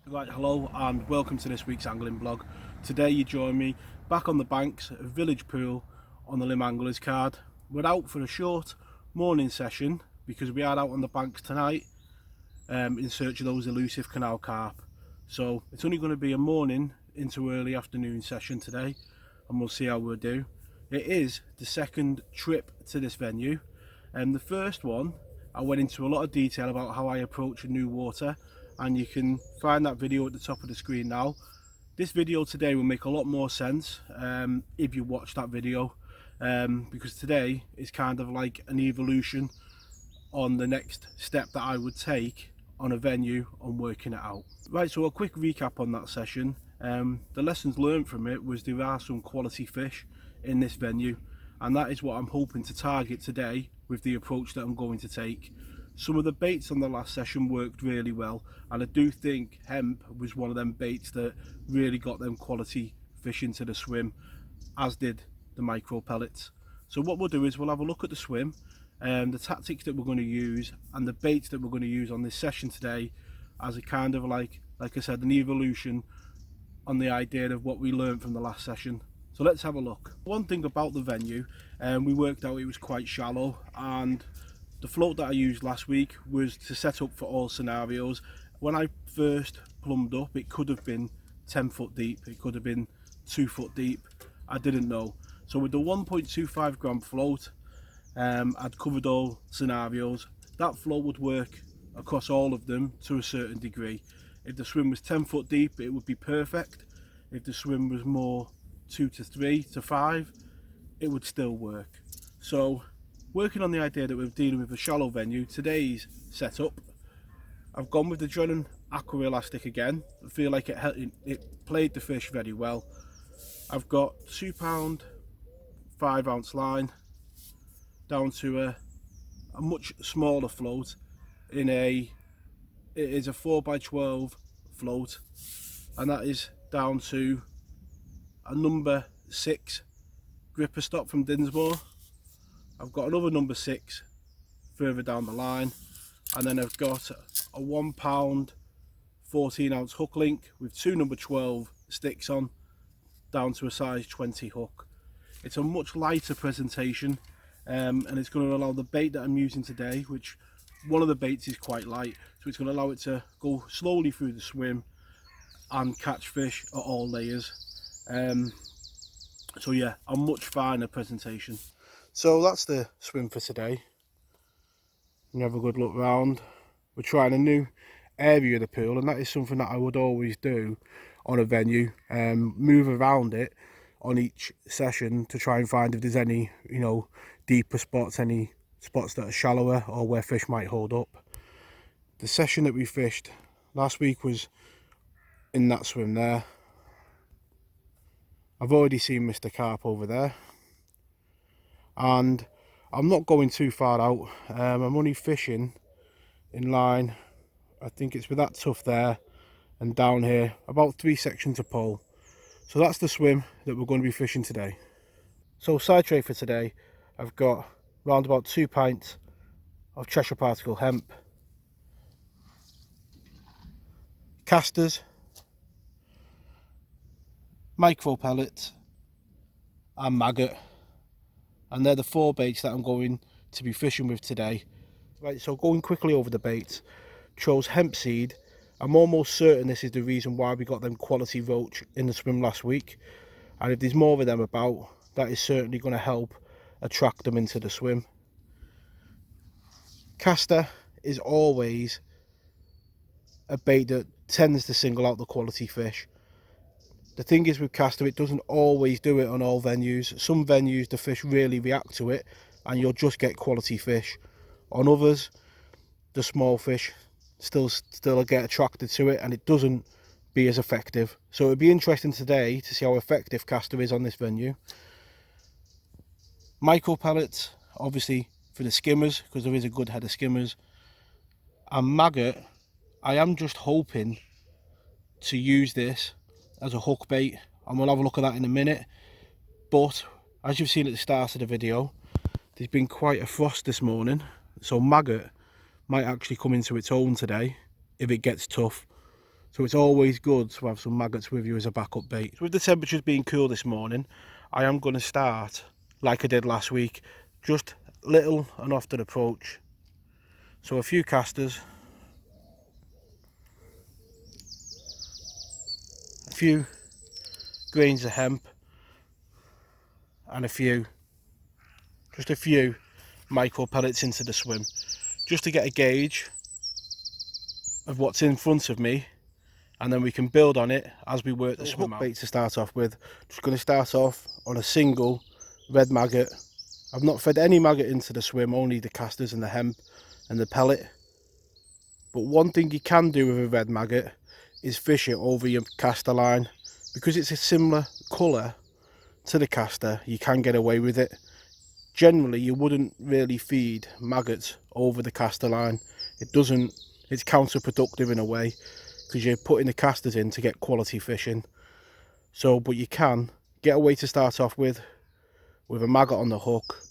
Right, hello and welcome to this week's angling blog. Today you join me back on the banks of Village Pool on the Lymm Anglers Card. We're out for a short morning session because we are out on the banks tonight in search of those elusive canal carp. So it's only going to be a morning into early afternoon session today and we'll see how we'll do. It is the second trip to this venue, and the first one I went into a lot of detail about how I approach a new water, and you can find that video at the top of the screen now. This video today will make a lot more sense if you watch that video, because today is kind of like an evolution on the next step that I would take on a venue on working it out. Right, so a quick recap on that session. The lessons learned from it was there are some quality fish in this venue, and that is what I'm hoping to target today with the approach that I'm going to take. Some of the baits on the last session worked really well, and I do think hemp was one of them baits that really got them quality fish into the swim, as did the micro pellets. So what we'll do is we'll have a look at the swim, the tactics that we're going to use and the baits that we're going to use on this session today, as a kind of like I said, an evolution on the idea of what we learned from the last session. So let's have a look. One thing about the venue, we worked out it was quite shallow, and the float that I used last week was to set up for all scenarios. When I first plumbed up, it could have been 10 foot deep, it could have been 2 foot deep, I didn't know. So with the 1.25 gram float, I'd covered all scenarios. That float would work across all of them to a certain degree. If the swim was 10 foot deep, it would be perfect. If the swim was more 2 to 3 to 5, it would still work. So working on the idea that we're dealing with a shallow venue, today's setup, I've gone with the Drennan Aqua Elastic again. I feel like it played the fish very well. I've got £2 5-ounce line down to a much smaller float it is a 4x12 float, and that is down to a number 6 gripper stop from Dinsmore. I've got another number 6 further down the line, and then I've got a £1 14-ounce hook link with 2 number 12 sticks on, down to a size 20 hook. It's a much lighter presentation, and it's going to allow the bait that I'm using today, which one of the baits is quite light, so it's going to allow it to go slowly through the swim and catch fish at all layers. So yeah, a much finer presentation. So that's the swim for today. You have a good look round. We're trying a new area of the pool, and that is something that I would always do on a venue, move around it on each session to try and find if there's any, deeper spots, any spots that are shallower or where fish might hold up. The session that we fished last week was in that swim there. I've already seen Mr. Carp over there, and I'm not going too far out. I'm only fishing in line, I think it's with that tuff there and down here, about 3 sections of pole. So that's the swim that we're going to be fishing today. So side tray for today, I've got round about 2 pints of Cheshire Particle hemp, casters, micro pellets and maggot, and they're the 4 baits that I'm going to be fishing with today. Right, so going quickly over the baits, chose hemp seed. I'm almost certain this is the reason why we got them quality roach in the swim last week, and if there's more of them about, that is certainly going to help attract them into the swim. Caster is always a bait that tends to single out the quality fish. The thing is with caster, it doesn't always do it on all venues. Some venues the fish really react to it and you'll just get quality fish. On others, the small fish still get attracted to it and it doesn't be as effective. So it'd be interesting today to see how effective caster is on this venue. Micro pellets, obviously for the skimmers, because there is a good head of skimmers. And maggot, I am just hoping to use this as a hook bait, and we'll have a look at that in a minute. But as you've seen at the start of the video, there's been quite a frost this morning, so maggot might actually come into its own today if it gets tough. So it's always good to have some maggots with you as a backup bait. So with the temperatures being cool this morning, I am going to start like I did last week, just little and often approach. So a few casters, a few grains of hemp, and just a few micro pellets into the swim, just to get a gauge of what's in front of me, and then we can build on it as we work the swim out. Bait to start off with. Just going to start off on a single red maggot. I've not fed any maggot into the swim, only the casters and the hemp and the pellet. But one thing you can do with a red maggot is fish it over your caster line. Because it's a similar colour to the caster, you can get away with it. Generally, you wouldn't really feed maggots over the caster line. It's counterproductive in a way, because you're putting the casters in to get quality fishing. So, but you can get away to start off with a maggot on the hook,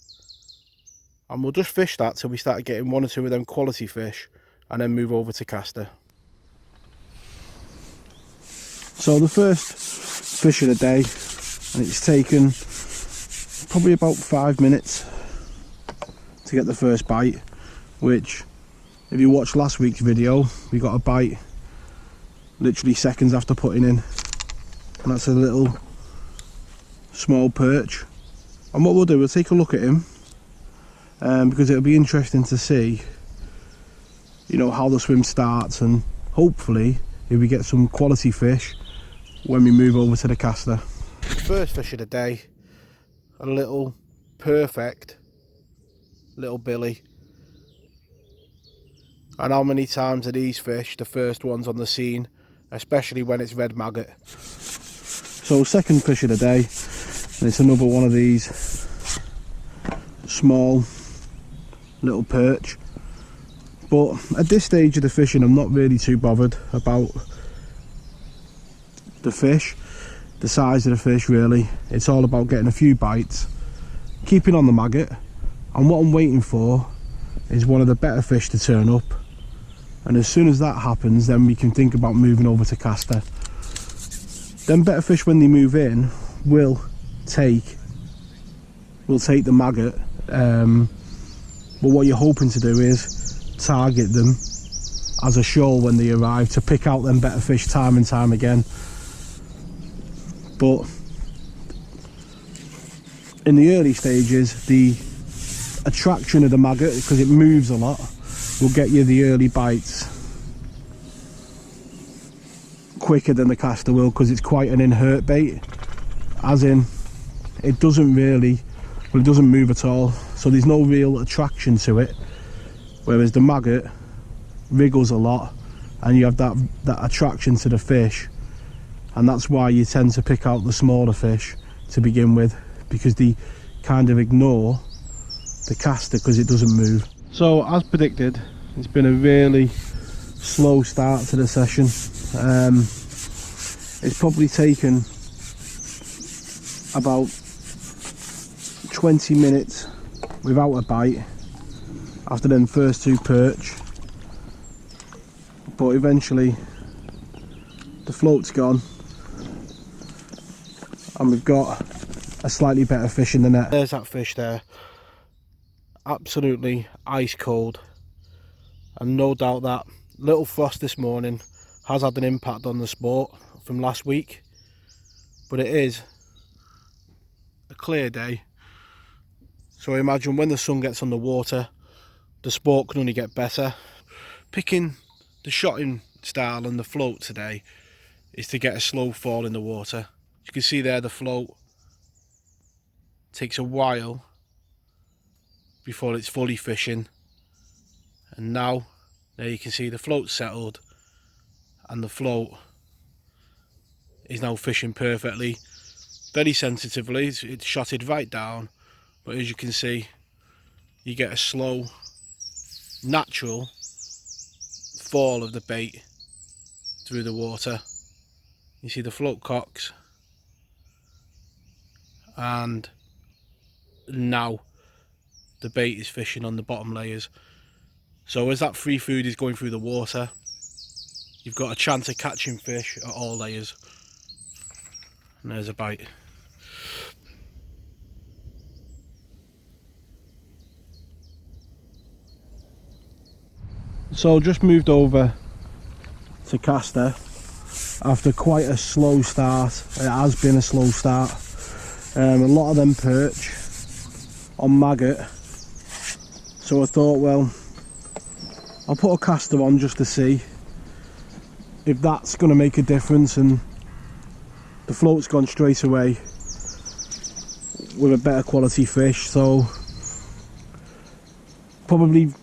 and we'll just fish that till we start getting one or two of them quality fish, and then move over to caster. So the first fish of the day, and it's taken probably about 5 minutes to get the first bite, which, if you watched last week's video, we got a bite literally seconds after putting in, and that's a little small perch. And what we'll do, we'll take a look at him, because it'll be interesting to see, you know, how the swim starts, and hopefully if we get some quality fish when we move over to the caster. First fish of the day, a little perfect little billy. And how many times are these fish the first ones on the scene, especially when it's red maggot? So second fish of the day, and it's another one of these small little perch. But at this stage of the fishing, I'm not really too bothered about the fish, the size of the fish really. It's all about getting a few bites, keeping on the maggot, and what I'm waiting for is one of the better fish to turn up. And as soon as that happens, then we can think about moving over to caster. Them better fish, when they move in, will take the maggot, but what you're hoping to do is target them as a shoal when they arrive, to pick out them better fish time and time again. But in the early stages, the attraction of the maggot, because it moves a lot, will get you the early bites quicker than the caster will, because it's quite an inert bait, as in it doesn't move at all, so there's no real attraction to it, whereas the maggot wriggles a lot and you have that attraction to the fish. And that's why you tend to pick out the smaller fish to begin with, because they kind of ignore the caster because it doesn't move. So as predicted, it's been a really slow start to the session. It's probably taken about 20 minutes without a bite after them first two perch, but eventually the float's gone and we've got a slightly better fish in the net. There's that fish there, absolutely ice cold, and no doubt that little frost this morning has had an impact on the sport from last week, but it is a clear day, so I imagine when the sun gets on the water, the sport can only get better. Picking the shotting style and the float today is to get a slow fall in the water. You can see there the float takes a while before it's fully fishing, and now there you can see the float settled and the float is now fishing perfectly, very sensitively. It's shotted right down, but as you can see, you get a slow, natural fall of the bait through the water. You see the float cocks, and now the bait is fishing on the bottom layers. So as that free food is going through the water, you've got a chance of catching fish at all layers. And there's a bite. So just moved over to caster after quite a slow start. It has been a slow start. A lot of them perch on maggot, so I thought, well, I'll put a caster on just to see if that's going to make a difference, and the float's gone straight away with a better quality fish, so probably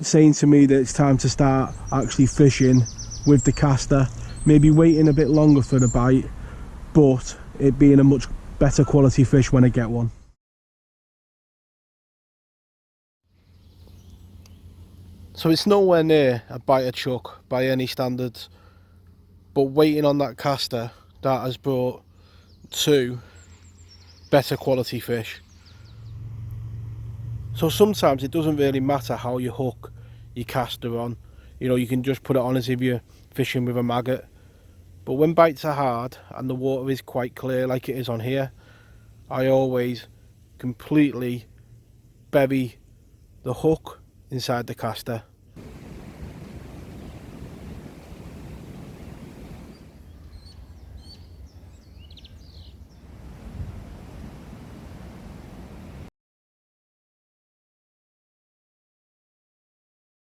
saying to me that it's time to start actually fishing with the caster, maybe waiting a bit longer for the bite, but it being a much better quality fish when I get one. So it's nowhere near a bite of chuck by any standards, but waiting on that caster, that has brought 2 better quality fish. So sometimes it doesn't really matter how you hook your caster on. You know, you can just put it on as if you're fishing with a maggot. But when bites are hard and the water is quite clear like it is on here, I always completely bury the hook inside the caster.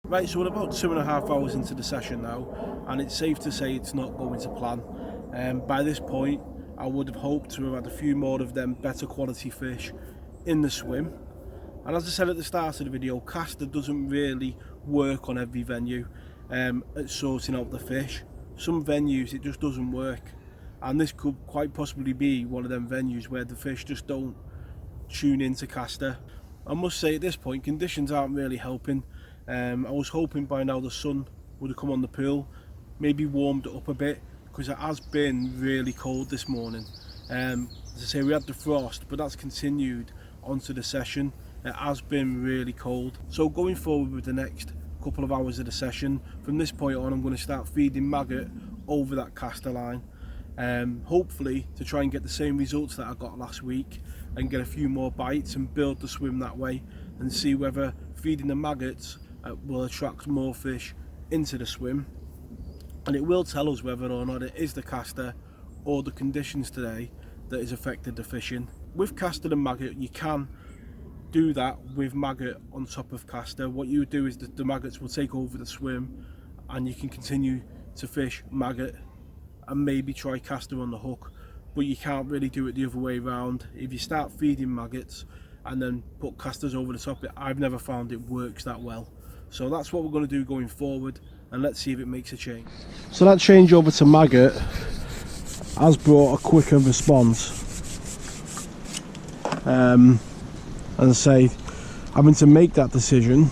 Right, so we're about 2.5 hours into the session now, and it's safe to say it's not going to plan. By this point, I would have hoped to have had a few more of them better quality fish in the swim. And as I said at the start of the video, caster doesn't really work on every venue at sorting out the fish. Some venues it just doesn't work, and this could quite possibly be one of them venues where the fish just don't tune into caster. I must say at this point conditions aren't really helping. I was hoping by now the sun would have come on the pool, maybe warmed it up a bit, because it has been really cold this morning. As I say, we had the frost, but that's continued onto the session. It has been really cold. So going forward with the next couple of hours of the session, from this point on I'm going to start feeding maggot over that caster line, hopefully to try and get the same results that I got last week and get a few more bites and build the swim that way, and see whether feeding the maggots will attract more fish into the swim, and it will tell us whether or not it is the caster or the conditions today that has affected the fishing. With caster and maggot, you can do that with maggot on top of caster. What you do is the maggots will take over the swim, and you can continue to fish maggot and maybe try caster on the hook, but you can't really do it the other way around. If you start feeding maggots and then put casters over the top, I've never found it works that well. So that's what we're going to do going forward, and let's see if it makes a change. So that change over to maggot has brought a quicker response. As I say, having to make that decision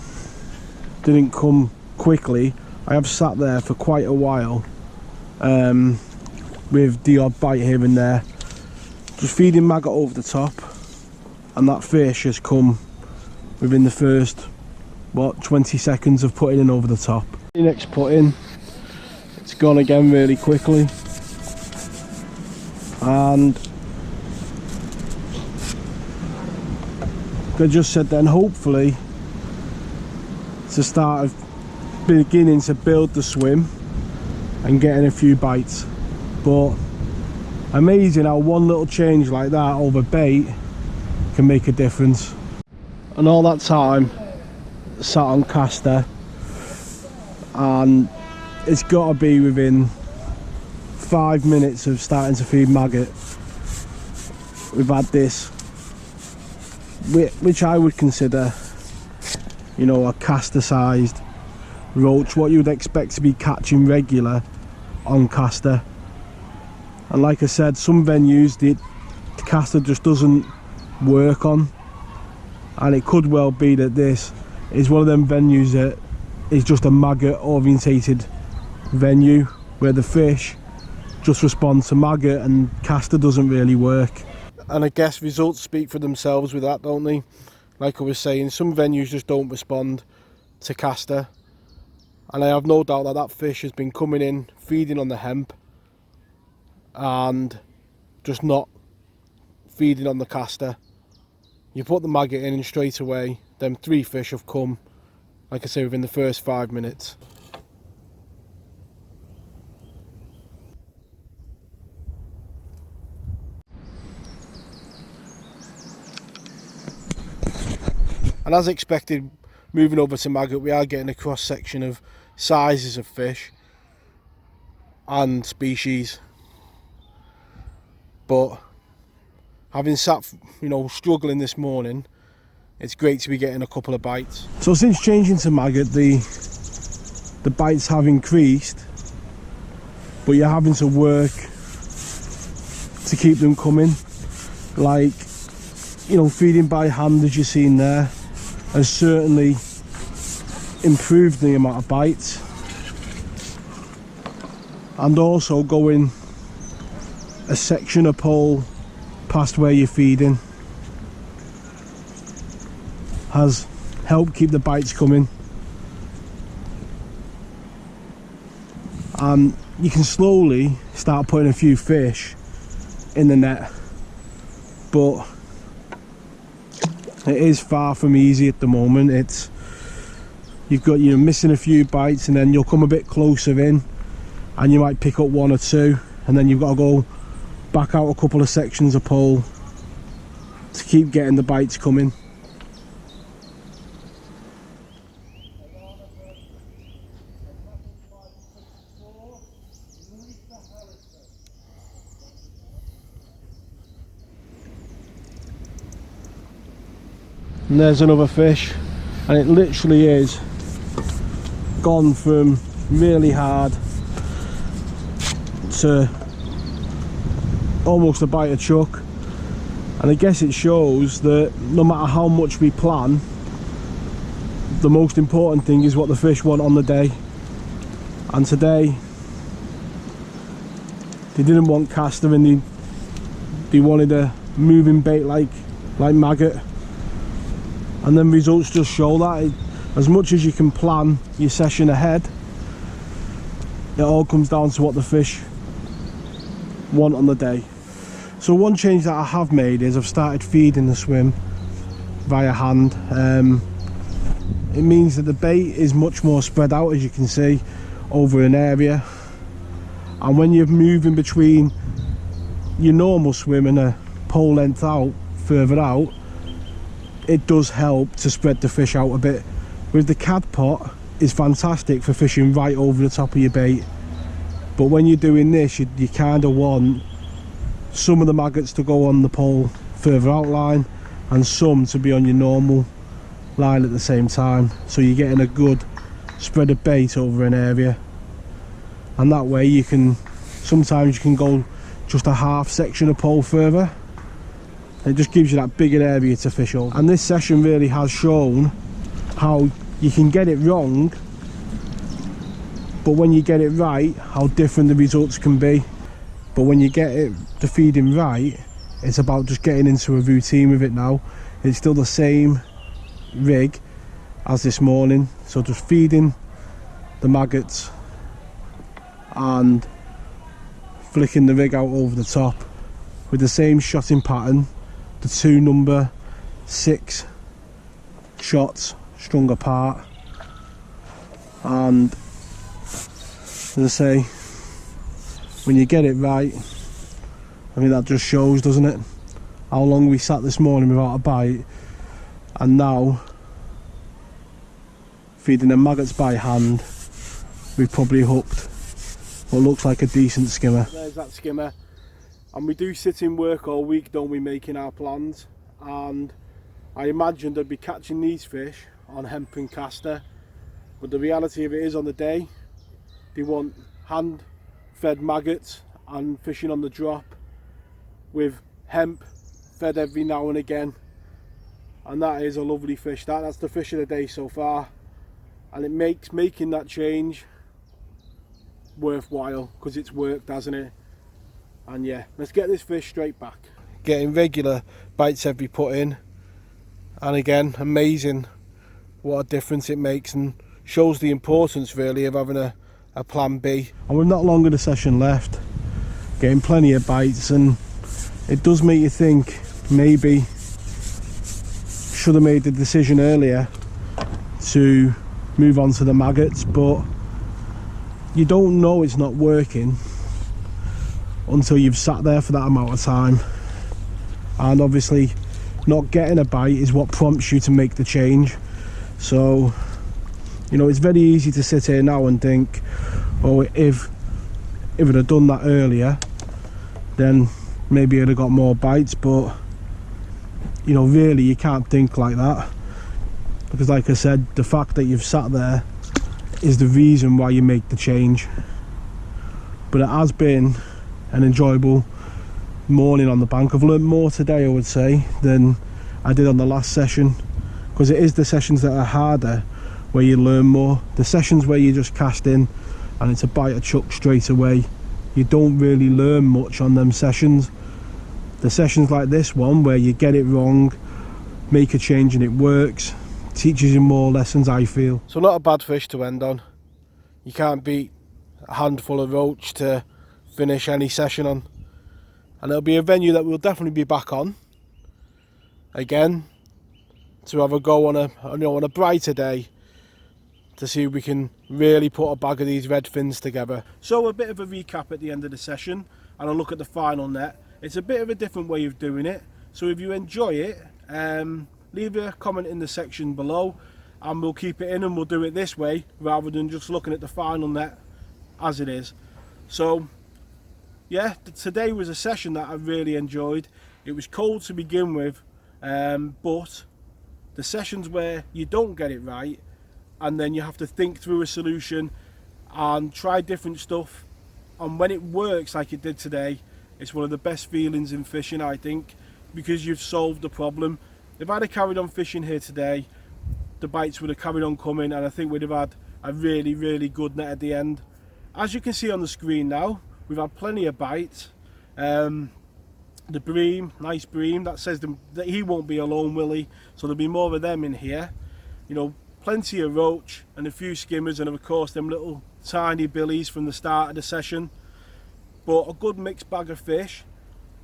didn't come quickly. I have sat there for quite a while with the odd bite here and there, just feeding maggot over the top, and that fish has come within the first 20 seconds of putting in over the top. The next put in, it's gone again really quickly, and I just said then hopefully to start beginning to build the swim and getting a few bites. But amazing how one little change like that over bait can make a difference. And all that time sat on caster, and it's got to be within 5 minutes of starting to feed maggot we've had this, which I would consider, you know, a caster sized roach, what you would expect to be catching regular on caster. And like I said, some venues the caster just doesn't work on, and it could well be that this is one of them venues that is just a maggot orientated venue where the fish just respond to maggot and caster doesn't really work. And I guess results speak for themselves with that, don't they? Like I was saying, some venues just don't respond to caster, and I have no doubt that that fish has been coming in, feeding on the hemp and just not feeding on the caster. You put the maggot in and straight away them 3 fish have come, like I say, within the first 5 minutes. And as expected, moving over to maggot, we are getting a cross section of sizes of fish and species, but having sat, struggling this morning, it's great to be getting a couple of bites. So since changing to maggot, the bites have increased, but you're having to work to keep them coming. Like, feeding by hand, as you've seen there, has certainly improved the amount of bites, and also going a section of pole past where you're feeding has helped keep the bites coming. And you can slowly start putting a few fish in the net, but it is far from easy at the moment. You're missing a few bites, and then you'll come a bit closer in and you might pick up 1 or 2, and then you've got to go back out a couple of sections of pole to keep getting the bites coming. And there's another fish, and it literally is gone from really hard to almost a bite of chuck. And I guess it shows that no matter how much we plan, the most important thing is what the fish want on the day. And today they didn't want caster, and they wanted a moving bait like maggot. And then results just show that. As much as you can plan your session ahead, it all comes down to what the fish want on the day. So one change that I have made is I've started feeding the swim via hand. It means that the bait is much more spread out, as you can see, over an area. And when you're moving between your normal swim and a pole length out, further out, it does help to spread the fish out a bit. With the cad pot, it's fantastic for fishing right over the top of your bait, but when you're doing this, you kind of want some of the maggots to go on the pole further out line and some to be on your normal line at the same time, so you're getting a good spread of bait over an area. And that way sometimes you can go just a half section of pole further. It just gives you that bigger area to fish over. And this session really has shown how you can get it wrong, but when you get it right, how different the results can be. But when you get the feeding right, it's about just getting into a routine with it now. It's still the same rig as this morning, so just feeding the maggots and flicking the rig out over the top with the same shotting pattern, the 2 number 6 shots strung apart. And as I say, when you get it right, I mean, that just shows, doesn't it, how long we sat this morning without a bite, and now feeding the maggots by hand, we've probably hooked what looks like a decent skimmer. There's that skimmer. And we do sit in work all week, don't we, making our plans, and I imagined I'd be catching these fish on hemp and caster, but the reality of it is, on the day they want hand fed maggots and fishing on the drop with hemp fed every now and again, and that is a lovely fish. That's the fish of the day so far, and it makes making that change worthwhile, because it's worked, hasn't it? And yeah, let's get this fish straight back. Getting regular bites every put in, and again, amazing what a difference it makes. And shows the importance really of having a plan B. And we've not long of the session left, getting plenty of bites, and it does make you think maybe should have made the decision earlier to move on to the maggots, but you don't know it's not working until you've sat there for that amount of time. And obviously not getting a bite is what prompts you to make the change. So, you know, it's very easy to sit here now and think, oh, if I'd have done that earlier, then maybe I'd have got more bites. But, you know, really you can't think like that, because like I said, the fact that you've sat there is the reason why you make the change. But it has been an enjoyable morning on the bank. I've learned more today, I would say, than I did on the last session, because it is the sessions that are harder where you learn more. The sessions where you just cast in and it's a bite or chuck straight away, you don't really learn much on them sessions. The sessions like this one, where you get it wrong, make a change and it works, teaches you more lessons, I feel. So not a bad fish to end on. You can't beat a handful of roach to finish any session on. And it'll be a venue that we'll definitely be back on again, to have a go on a brighter day, to see if we can really put a bag of these red fins together. So a bit of a recap at the end of the session and a look at the final net. It's a bit of a different way of doing it, so if you enjoy it, leave a comment in the section below and we'll keep it in, and we'll do it this way rather than just looking at the final net as it is. So yeah, today was a session that I really enjoyed. It was cold to begin with, but the sessions where you don't get it right and then you have to think through a solution and try different stuff, and when it works like it did today, it's one of the best feelings in fishing, I think, because you've solved the problem. If I'd have carried on fishing here today, the bites would have carried on coming, and I think we'd have had a really, really good net at the end. As you can see on the screen now, we've had plenty of bites. The bream, nice bream, that says that he won't be alone, will he? So there'll be more of them in here. You know, plenty of roach and a few skimmers, and of course them little tiny billies from the start of the session. But a good mixed bag of fish,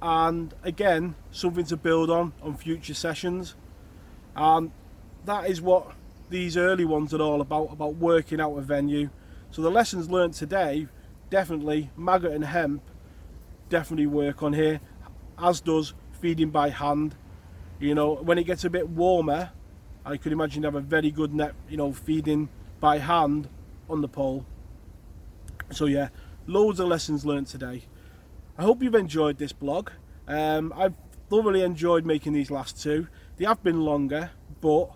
and again, something to build on future sessions. And that is what these early ones are all about working out a venue. So the lessons learned today, definitely maggot and hemp definitely work on here, as does feeding by hand. You know, when it gets a bit warmer, I could imagine you have a very good net, you know, feeding by hand on the pole. So yeah, loads of lessons learned today. I hope you've enjoyed this blog. I've thoroughly enjoyed making these last two. They have been longer, but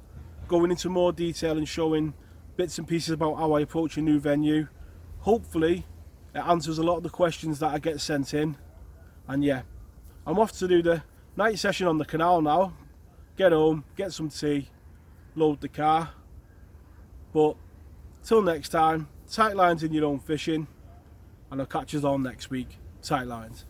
going into more detail and showing bits and pieces about how I approach a new venue, hopefully it answers a lot of the questions that I get sent in. And yeah, I'm off to do the night session on the canal now, get home, get some tea, load the car. But till next time, tight lines in your own fishing, and I'll catch us all next week. Tight lines.